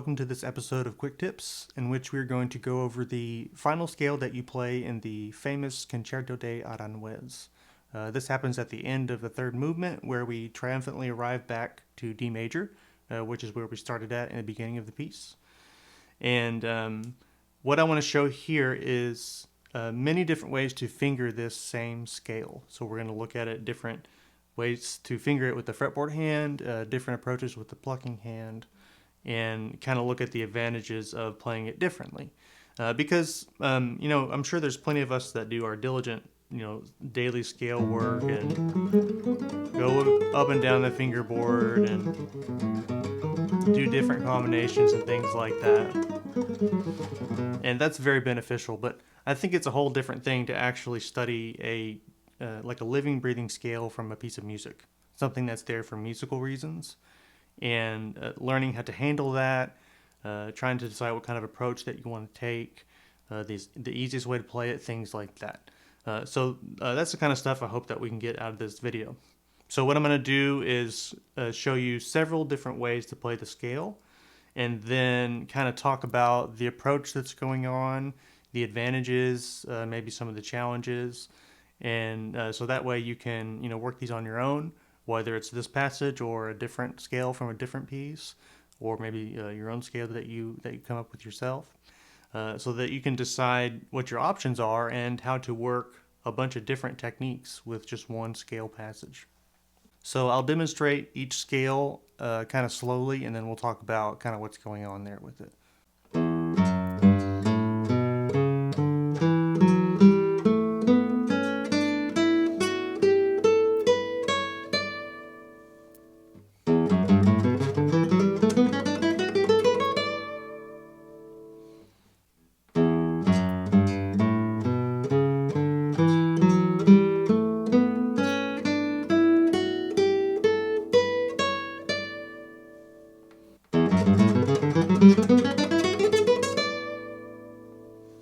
welcome to this episode of Quick Tips, in which we're going to go over the final scale that you play in the famous Concierto de Aranjuez. This happens at the end of the third movement, where we triumphantly arrive back to D major, which is where we started at in the beginning of the piece. And what I want to show here is many different ways to finger this same scale. So we're going to look at it different ways to finger it with the fretboard hand, different approaches with the plucking hand, and kind of look at the advantages of playing it differently. Because I'm sure there's plenty of us that do our diligent, daily scale work and go up and down the fingerboard and do different combinations and things like that. And that's very beneficial, but I think it's a whole different thing to actually study like a living, breathing scale from a piece of music, something that's there for musical reasons, and learning how to handle that, trying to decide what kind of approach that you want to take, the easiest way to play it, things like that. So that's the kind of stuff I hope that we can get out of this video. So what I'm going to do is show you several different ways to play the scale, and then kind of talk about the approach that's going on, the advantages, maybe some of the challenges, and so that way you can work these on your own, whether it's this passage or a different scale from a different piece, or maybe your own scale that you come up with yourself, so that you can decide what your options are and how to work a bunch of different techniques with just one scale passage. So I'll demonstrate each scale kind of slowly, and then we'll talk about kind of what's going on there with it.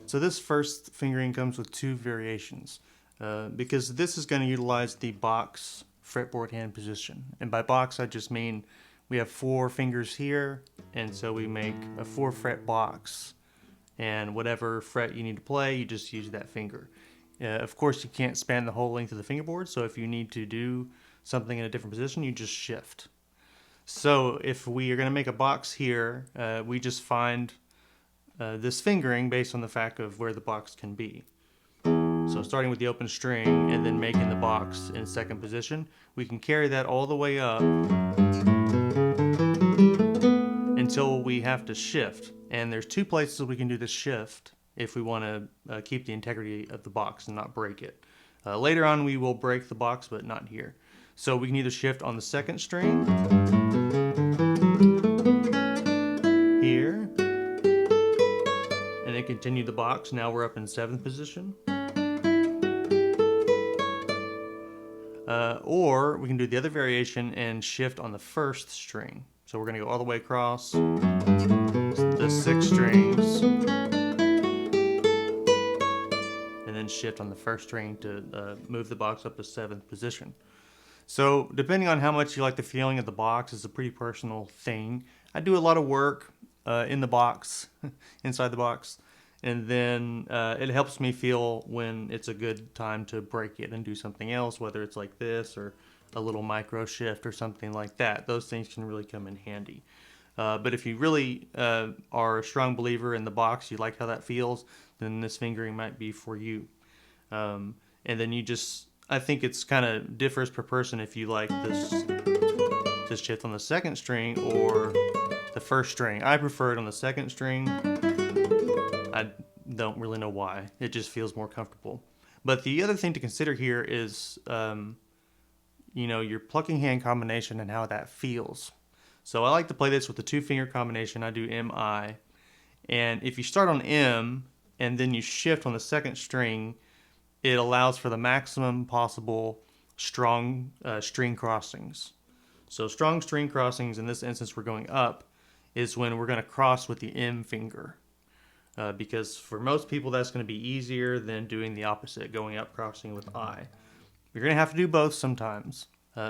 So this first fingering comes with two variations, because this is going to utilize the box fretboard hand position. And by box, I just mean we have 4 fingers here, and so we make a 4 fret box. And whatever fret you need to play, you just use that finger. Of course, you can't span the whole length of the fingerboard, so if you need to do something in a different position, you just shift. So if we are going to make a box here, we just find this fingering based on the fact of where the box can be. So starting with the open string and then making the box in second position, we can carry that all the way up until we have to shift. And there's 2 places we can do this shift if we want to keep the integrity of the box and not break it. Later on we will break the box, but not here. So we can either shift on the second string, here, and then continue the box. Now we're up in 7th position. Or we can do the other variation and shift on the first string. So we're going to go all the way across the 6 strings, and then shift on the first string to move the box up to 7th position. So depending on how much you like the feeling of the box, is a pretty personal thing. I do a lot of work in the box, inside the box, and then it helps me feel when it's a good time to break it and do something else, whether it's like this or a little micro shift or something like that. Those things can really come in handy. But if you really are a strong believer in the box, you like how that feels, then this fingering might be for you. And then I think it's kind of differs per person if you like this shift on the second string or the first string. I prefer it on the second string. I don't really know why. It just feels more comfortable. But the other thing to consider here is, your plucking hand combination and how that feels. So I like to play this with the 2-finger combination. I do M-I. And if you start on M and then you shift on the second string, it allows for the maximum possible strong string crossings. So strong string crossings, in this instance we're going up, is when we're going to cross with the M finger. Because for most people that's going to be easier than doing the opposite, going up crossing with I. You're going to have to do both sometimes.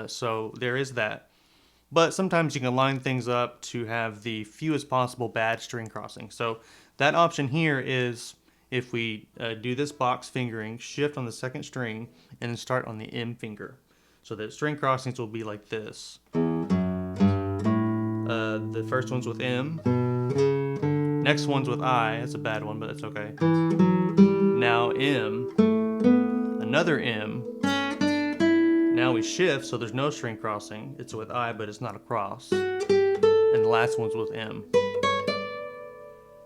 So there is that. but sometimes you can line things up to have the fewest possible bad string crossing. So that option here is if we do this box fingering, shift on the second string, and then start on the M finger. So the string crossings will be like this. The first one's with M. Next one's with I. That's a bad one, but that's okay. Now M. Another M. Now we shift, so there's no string crossing. It's with I, but it's not a cross. And the last one's with M.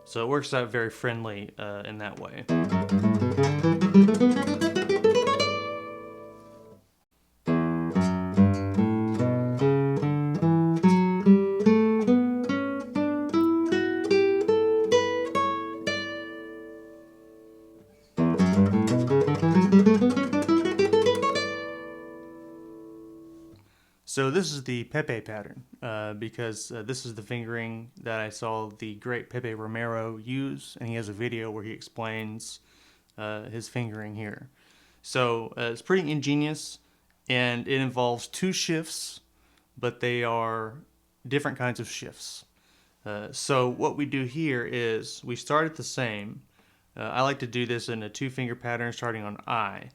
So it works out very friendly in that way. So this is the Pepe pattern because this is the fingering that I saw the great Pepe Romero use, and he has a video where he explains his fingering here. So it's pretty ingenious, and it involves two shifts, but they are different kinds of shifts. So what we do here is we start at the same. I like to do this in a two-finger pattern starting on I.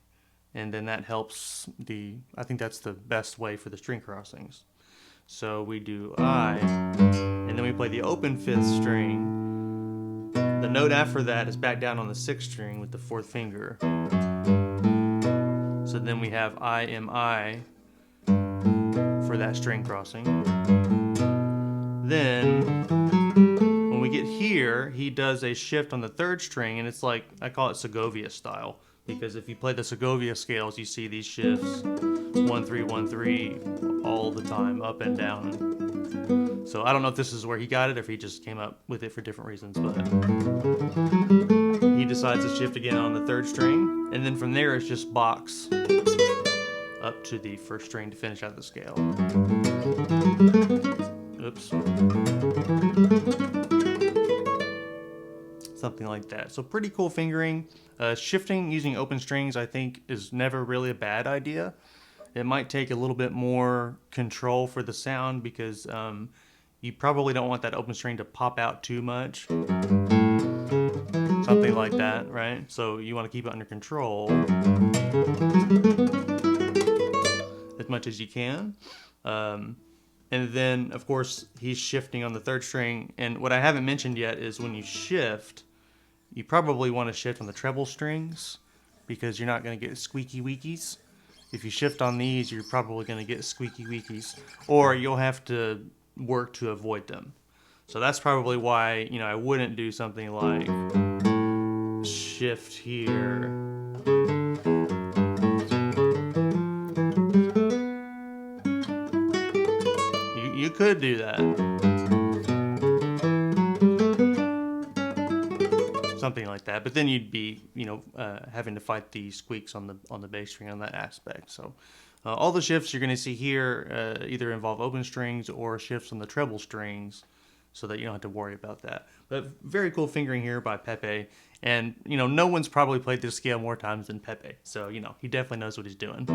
And then that helps I think that's the best way for the string crossings. So we do I, and then we play the open fifth string. The note after that is back down on the sixth string with the fourth finger. So then we have I, M, I for that string crossing. Then when we get here, he does a shift on the third string, and it's like, I call it Segovia style. Because if you play the Segovia scales, you see these shifts 1 3 1 3 all the time, up and down. So I don't know if this is where he got it, or if he just came up with it for different reasons. But he decides to shift again on the third string, and then from there it's just box up to the first string to finish out the scale. Oops. Something like that. So pretty cool fingering. Shifting using open strings, I think, is never really a bad idea. It might take a little bit more control for the sound because you probably don't want that open string to pop out too much. Something like that, right? So you want to keep it under control as much as you can. And then, of course, he's shifting on the third string. And what I haven't mentioned yet is when you shift, you probably want to shift on the treble strings because you're not going to get squeaky weekies. If you shift on these, you're probably going to get squeaky weekies, or you'll have to work to avoid them. So that's probably why, I wouldn't do something like shift here. You could do that. Something like that, but then you'd be, having to fight the squeaks on the bass string on that aspect. So all the shifts you're going to see here either involve open strings or shifts on the treble strings, so that you don't have to worry about that. But very cool fingering here by Pepe, and no one's probably played this scale more times than Pepe, so he definitely knows what he's doing.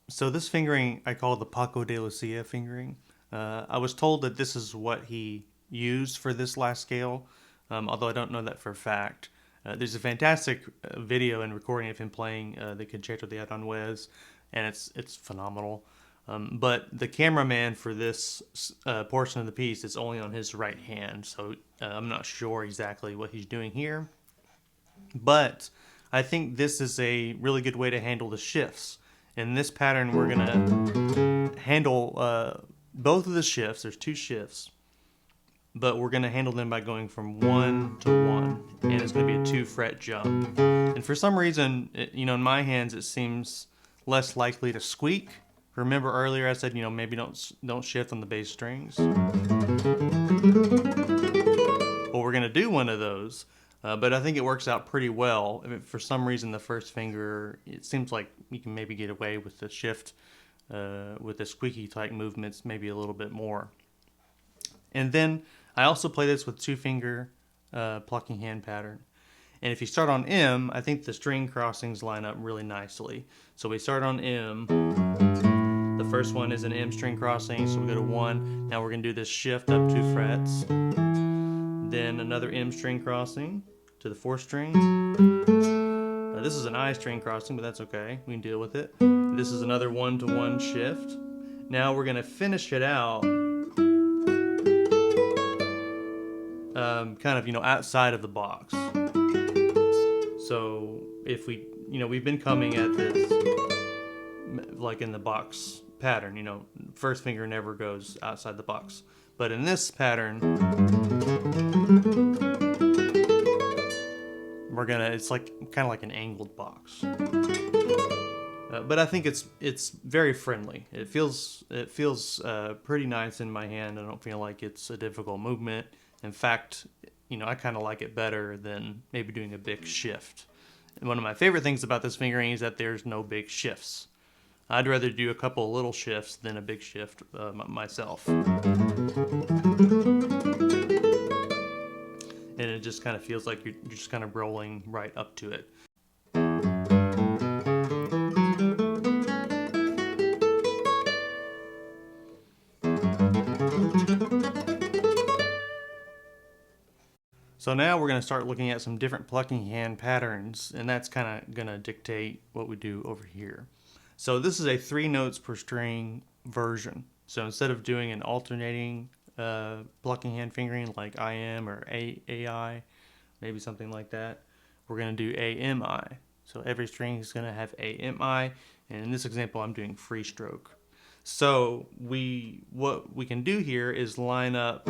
So this fingering I call the Paco de Lucia fingering. I was told that this is what he used for this last scale, although I don't know that for a fact. There's a fantastic video and recording of him playing the Concierto de Aranjuez, and it's phenomenal. But the cameraman for this portion of the piece is only on his right hand, so I'm not sure exactly what he's doing here. But I think this is a really good way to handle the shifts. In this pattern, we're going to handle both of the shifts. There's two shifts, but we're going to handle them by going from 1 to 1, and it's going to be a 2-fret jump. And for some reason, in my hands, it seems less likely to squeak. Remember earlier I said, maybe don't shift on the bass strings. Well, we're going to do one of those. But I think it works out pretty well. For some reason, the first finger, it seems like you can maybe get away with the shift, with the squeaky type movements, maybe a little bit more. And then I also play this with 2-finger plucking hand pattern. And if you start on M, I think the string crossings line up really nicely. So we start on M. The first one is an M string crossing, so we go to 1. Now we're going to do this shift up 2 frets. Then another M string crossing to the 4th string. This is an I string crossing, but that's okay. We can deal with it. This is another 1-to-1 shift. Now we're going to finish it out kind of, outside of the box. So if we've been coming at this like in the box pattern, first finger never goes outside the box. But in this pattern, it's like kind of like an angled box. But I think it's very friendly. It feels pretty nice in my hand. I don't feel like it's a difficult movement. In fact, I kind of like it better than maybe doing a big shift. And one of my favorite things about this fingering is that there's no big shifts. I'd rather do a couple of little shifts than a big shift myself. And it just kind of feels like you're just kind of rolling right up to it. So now we're going to start looking at some different plucking hand patterns, and that's kind of going to dictate what we do over here. So this is a 3 notes per string version. So instead of doing an alternating plucking hand fingering like IM or AI, maybe something like that, we're going to do AMI. So every string is going to have AMI, and in this example I'm doing free stroke. So what we can do here is line up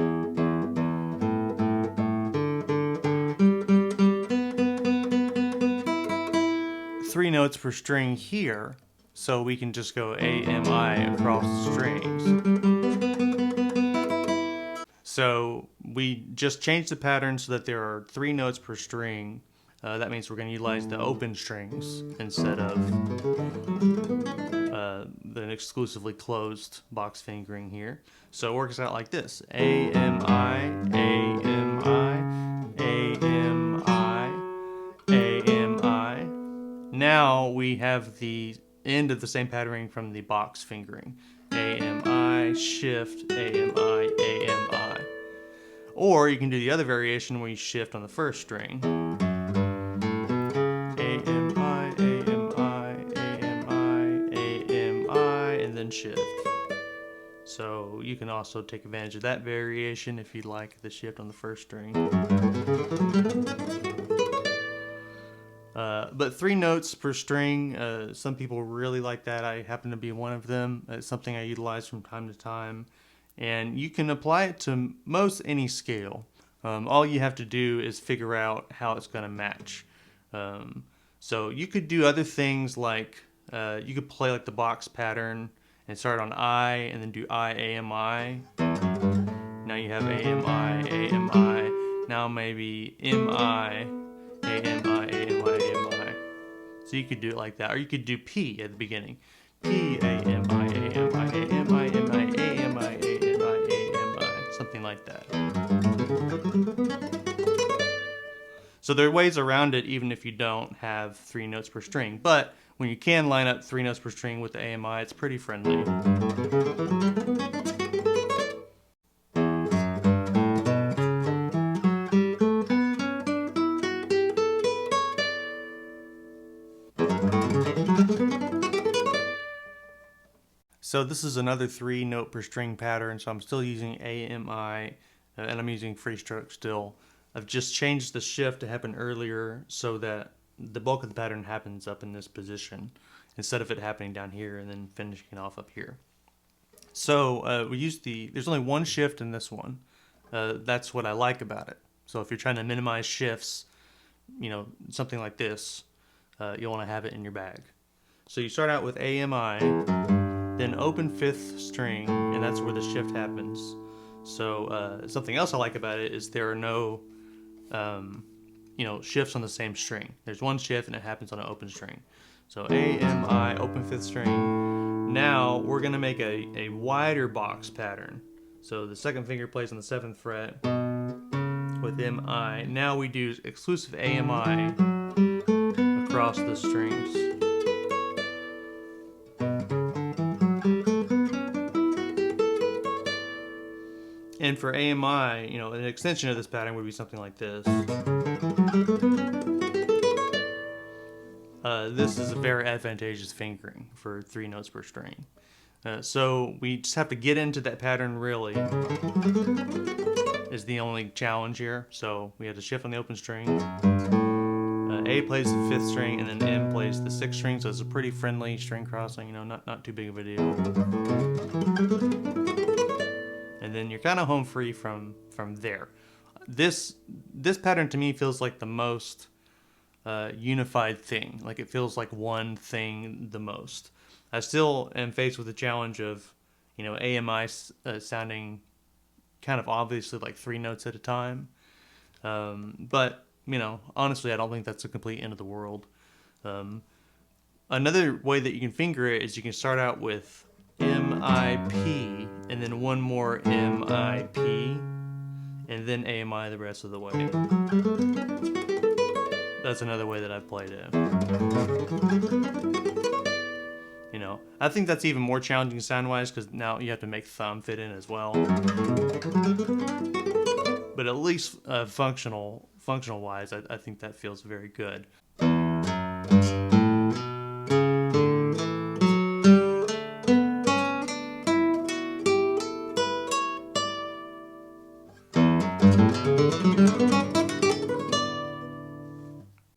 3 notes per string here, so we can just go AMI across the strings. So we just changed the pattern so that there are 3 notes per string. That means we're going to utilize the open strings instead of the exclusively closed box fingering here. So it works out like this: AMI, AMI, AMI, AMI. Now we have the end of the same patterning from the box fingering. AMI, shift, AMI, AMI. Or you can do the other variation where you shift on the first string. AMI, AMI, AMI, AMI, and then shift. So you can also take advantage of that variation if you like the shift on the first string. But 3 notes per string, some people really like that. I happen to be one of them. It's something I utilize from time to time. And you can apply it to most any scale. All you have to do is figure out how it's going to match. So you could do other things like you could play like the box pattern and start on I and then do I, AMI. Now you have AMI, AMI. Now maybe MI, AMI, AMI, AMI. So you could do it like that. Or you could do P at the beginning. P, AMI, AMI, AMI, AMI, AMI, AMI, AMI. Something like that. So there are ways around it even if you don't have 3 notes per string. But when you can line up 3 notes per string with the AMI, it's pretty friendly. So this is another 3 note per string pattern, so I'm still using AMI, and I'm using free stroke still. I've just changed the shift to happen earlier so that the bulk of the pattern happens up in this position instead of it happening down here and then finishing off up here. So we use there's only 1 shift in this one. That's what I like about it. So if you're trying to minimize shifts, something like this, you'll want to have it in your bag. So you start out with AMI, then open 5th string, and that's where the shift happens. So something else I like about it is there are no shifts on the same string. There's 1 shift and it happens on an open string. So AMI, open 5th string. Now we're going to make a wider box pattern. So the second finger plays on the 7th fret with MI. Now we do exclusive AMI across the strings. And for AMI, you know, an extension of this pattern would be something like this. This is a very advantageous fingering for 3 notes per string. So we just have to get into that pattern, really, is the only challenge here. So we have to shift on the open string. A plays the 5th string, and then M plays the 6th string, so it's a pretty friendly string crossing, you know, not too big of a deal. And then you're kind of home free from there. This pattern to me feels like the most unified thing. Like it feels like one thing the most. I still am faced with the challenge of, you know, AMI sounding kind of obviously like 3 notes at a time. But, you know, honestly, I don't think that's a complete end of the world. Another way that you can finger it is you can start out with MIP and then one more MIP and then AMI the rest of the way. That's another way that I've played it. You know, I think that's even more challenging sound-wise because now you have to make thumb fit in as well. But at least functional-wise, I think that feels very good.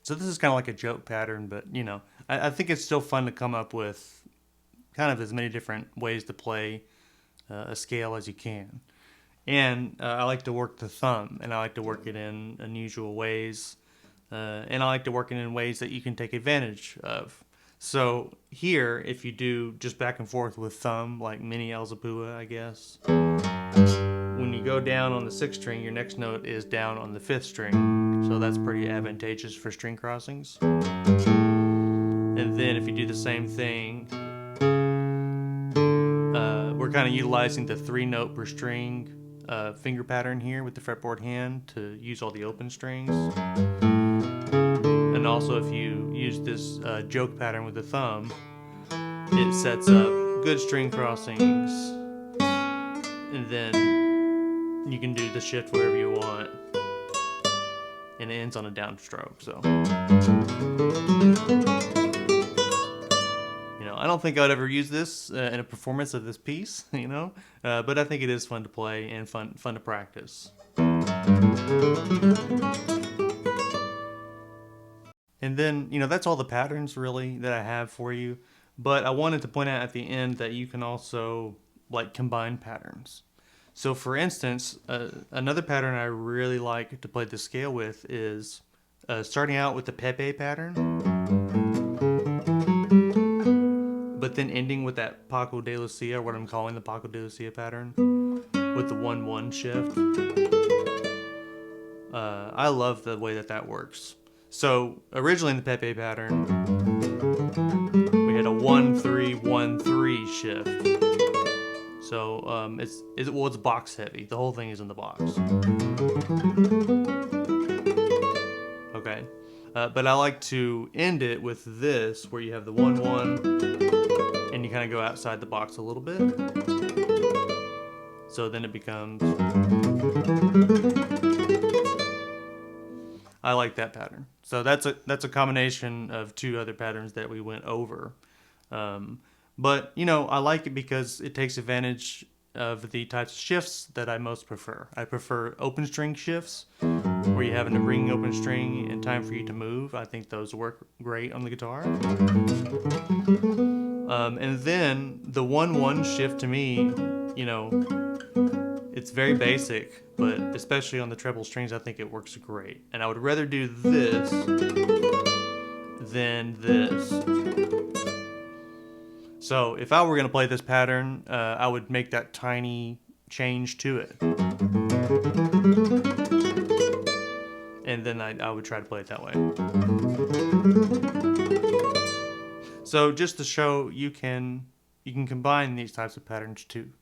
So this is kind of like a joke pattern, but, you know, I think it's still fun to come up with kind of as many different ways to play a scale as you can. And I like to work the thumb, and I like to work it in unusual ways, and I like to work it in ways that you can take advantage of. So here, if you do just back and forth with thumb, like mini Elzapua, I guess, when you go down on the 6th string, your next note is down on the 5th string, so that's pretty advantageous for string crossings. And then if you do the same thing, we're kind of utilizing the 3 note per string finger pattern here with the fretboard hand to use all the open strings. And also if you use this joke pattern with the thumb, it sets up good string crossings, and then you can do the shift wherever you want, and it ends on a downstroke. So, you know, I don't think I would ever use this in a performance of this piece, you know, but I think it is fun to play and fun to practice. And then, you know, that's all the patterns really that I have for you. But I wanted to point out at the end that you can also like combine patterns. So for instance, another pattern I really like to play the scale with is starting out with the Pepe pattern, but then ending with that Paco de Lucia, what I'm calling the Paco de Lucia pattern, with the 1-1 shift. I love the way that works. So originally in the Pepe pattern, we had a 1-3-1-3 shift. So it's box heavy. The whole thing is in the box. Okay, but I like to end it with this, where you have the 1-1, and you kind of go outside the box a little bit. So then it becomes. I like that pattern. So that's a combination of 2 other patterns that we went over. But, you know, I like it because it takes advantage of the types of shifts that I most prefer. I prefer open string shifts, where you have a ringing open string and time for you to move. I think those work great on the guitar. And then the 1-1 shift, to me, you know, it's very basic, but especially on the treble strings, I think it works great. And I would rather do this than this. So if I were going to play this pattern, I would make that tiny change to it. And then I would try to play it that way. So just to show, you can combine these types of patterns too.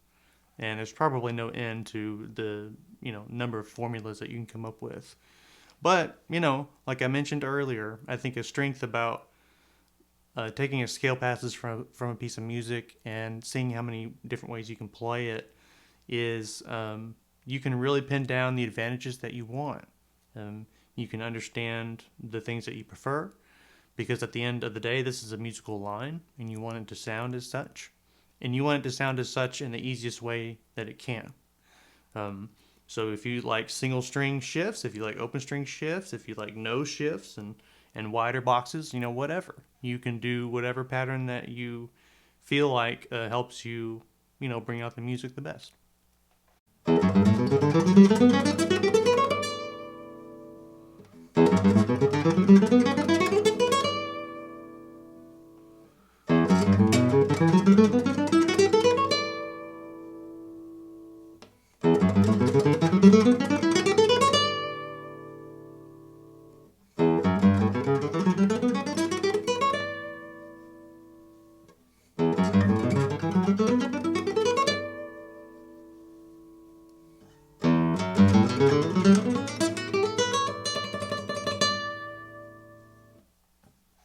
and there's probably no end to the number of formulas that you can come up with. But like I mentioned earlier, I think a strength about taking a scale passes from a piece of music and seeing how many different ways you can play it is you can really pin down the advantages that you want. You can understand the things that you prefer, because at the end of the day, this is a musical line, and you want it to sound as such. And you want it to sound as such in the easiest way that it can. So if you like single string shifts, if you like open string shifts, if you like no shifts and wider boxes, whatever. You can do whatever pattern that you feel like helps you, bring out the music the best.